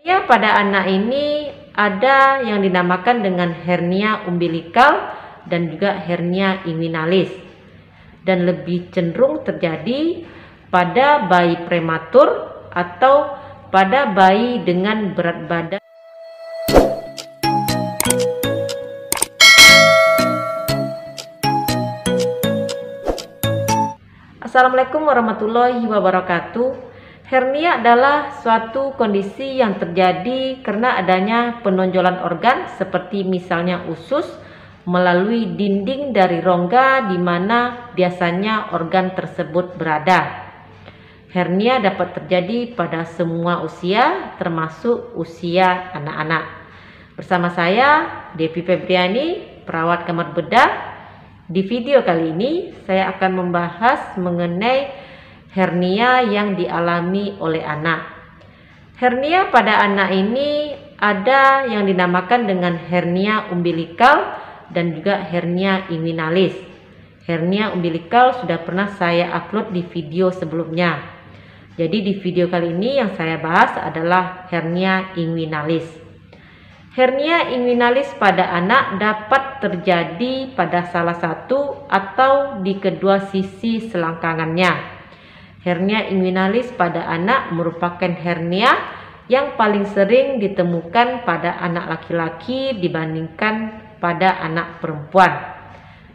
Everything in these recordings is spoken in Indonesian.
Ya, pada anak ini ada yang dinamakan dengan hernia umbilikal dan juga hernia inguinalis, dan lebih cenderung terjadi pada bayi prematur atau pada bayi dengan berat badan. Assalamualaikum warahmatullahi wabarakatuh. Hernia adalah suatu kondisi yang terjadi karena adanya penonjolan organ seperti misalnya usus melalui dinding dari rongga di mana biasanya organ tersebut berada. Hernia dapat terjadi pada semua usia termasuk usia anak-anak. Bersama saya Devi Febriani, perawat kamar bedah. Di video kali ini saya akan membahas mengenai hernia yang dialami oleh anak. Hernia pada anak ini ada yang dinamakan dengan hernia umbilikal dan juga hernia inguinalis. Hernia umbilikal sudah pernah saya upload di video sebelumnya. Jadi di video kali ini yang saya bahas adalah hernia inguinalis. Hernia inguinalis pada anak dapat terjadi pada salah satu atau di kedua sisi selangkangannya. Hernia inguinalis pada anak merupakan hernia yang paling sering ditemukan pada anak laki-laki dibandingkan pada anak perempuan,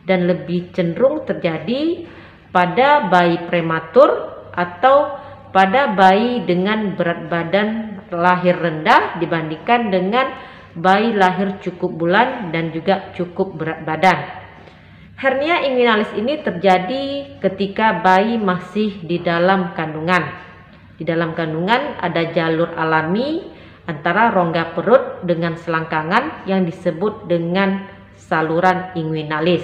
dan lebih cenderung terjadi pada bayi prematur atau pada bayi dengan berat badan lahir rendah dibandingkan dengan bayi lahir cukup bulan dan juga cukup berat badan. Hernia inguinalis ini terjadi ketika bayi masih di dalam kandungan. Di dalam kandungan ada jalur alami antara rongga perut dengan selangkangan yang disebut dengan saluran inguinalis.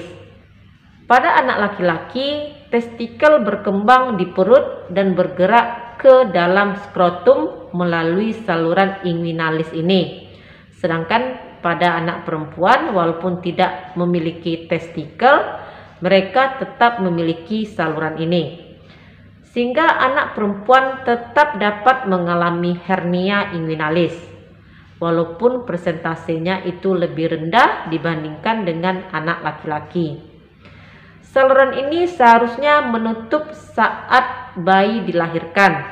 Pada anak laki-laki, testikel berkembang di perut dan bergerak ke dalam skrotum melalui saluran inguinalis ini. Sedangkan pada anak perempuan, walaupun tidak memiliki testikel, mereka tetap memiliki saluran ini, sehingga anak perempuan tetap dapat mengalami hernia inguinalis walaupun persentasenya itu lebih rendah dibandingkan dengan anak laki-laki. Saluran ini seharusnya menutup saat bayi dilahirkan,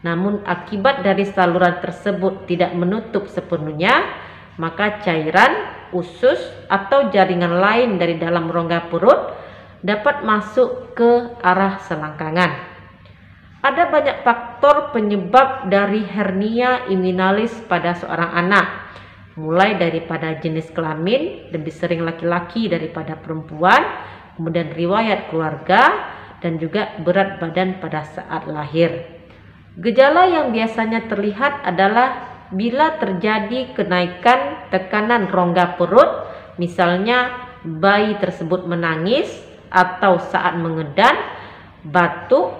namun akibat dari saluran tersebut tidak menutup sepenuhnya, maka cairan, usus, atau jaringan lain dari dalam rongga perut dapat masuk ke arah selangkangan. Ada banyak faktor penyebab dari hernia inguinalis pada seorang anak, mulai daripada jenis kelamin, lebih sering laki-laki daripada perempuan, kemudian riwayat keluarga, dan juga berat badan pada saat lahir. Gejala yang biasanya terlihat adalah bila terjadi kenaikan tekanan rongga perut, misalnya bayi tersebut menangis atau saat mengedan, batuk,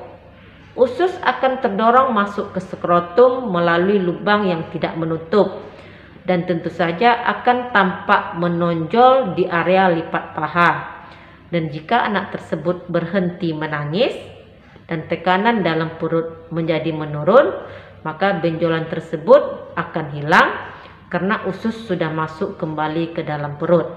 usus akan terdorong masuk ke skrotum melalui lubang yang tidak menutup, dan tentu saja akan tampak menonjol di area lipat paha. Dan jika anak tersebut berhenti menangis dan tekanan dalam perut menjadi menurun, maka benjolan tersebut akan hilang karena usus sudah masuk kembali ke dalam perut.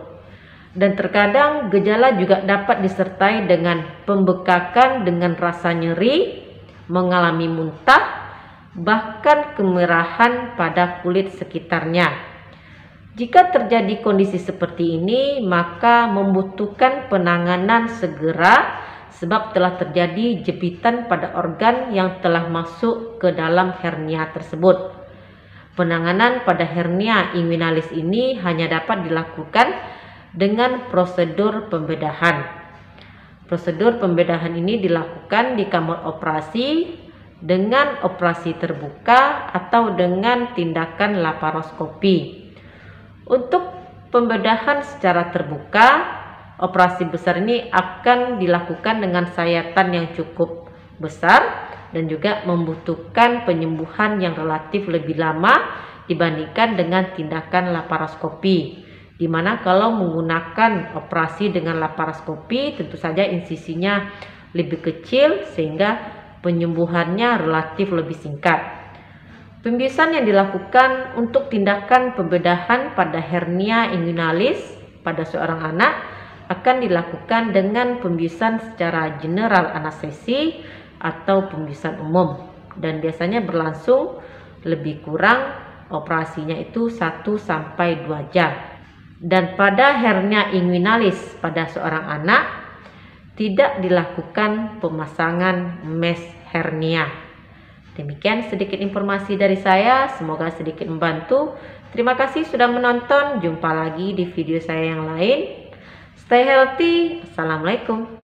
Dan terkadang gejala juga dapat disertai dengan pembekakan dengan rasa nyeri, mengalami muntah, bahkan kemerahan pada kulit sekitarnya. Jika terjadi kondisi seperti ini, maka membutuhkan penanganan segera sebab telah terjadi jepitan pada organ yang telah masuk ke dalam hernia tersebut. Penanganan pada hernia inguinalis ini hanya dapat dilakukan dengan prosedur pembedahan. Prosedur pembedahan ini dilakukan di kamar operasi dengan operasi terbuka atau dengan tindakan laparoskopi. Untuk pembedahan secara terbuka, operasi besar ini akan dilakukan dengan sayatan yang cukup besar dan juga membutuhkan penyembuhan yang relatif lebih lama dibandingkan dengan tindakan laparoskopi, di mana kalau menggunakan operasi dengan laparoskopi tentu saja insisinya lebih kecil sehingga penyembuhannya relatif lebih singkat. Pembiusan yang dilakukan untuk tindakan pembedahan pada hernia inguinalis pada seorang anak akan dilakukan dengan pembiusan secara general anestesi atau pembiusan umum, dan biasanya berlangsung lebih kurang operasinya itu 1-2 jam. Dan pada hernia inguinalis pada seorang anak tidak dilakukan pemasangan mesh hernia. Demikian sedikit informasi dari saya, semoga sedikit membantu. Terima kasih sudah menonton, jumpa lagi di video saya yang lain. Stay healthy, assalamualaikum.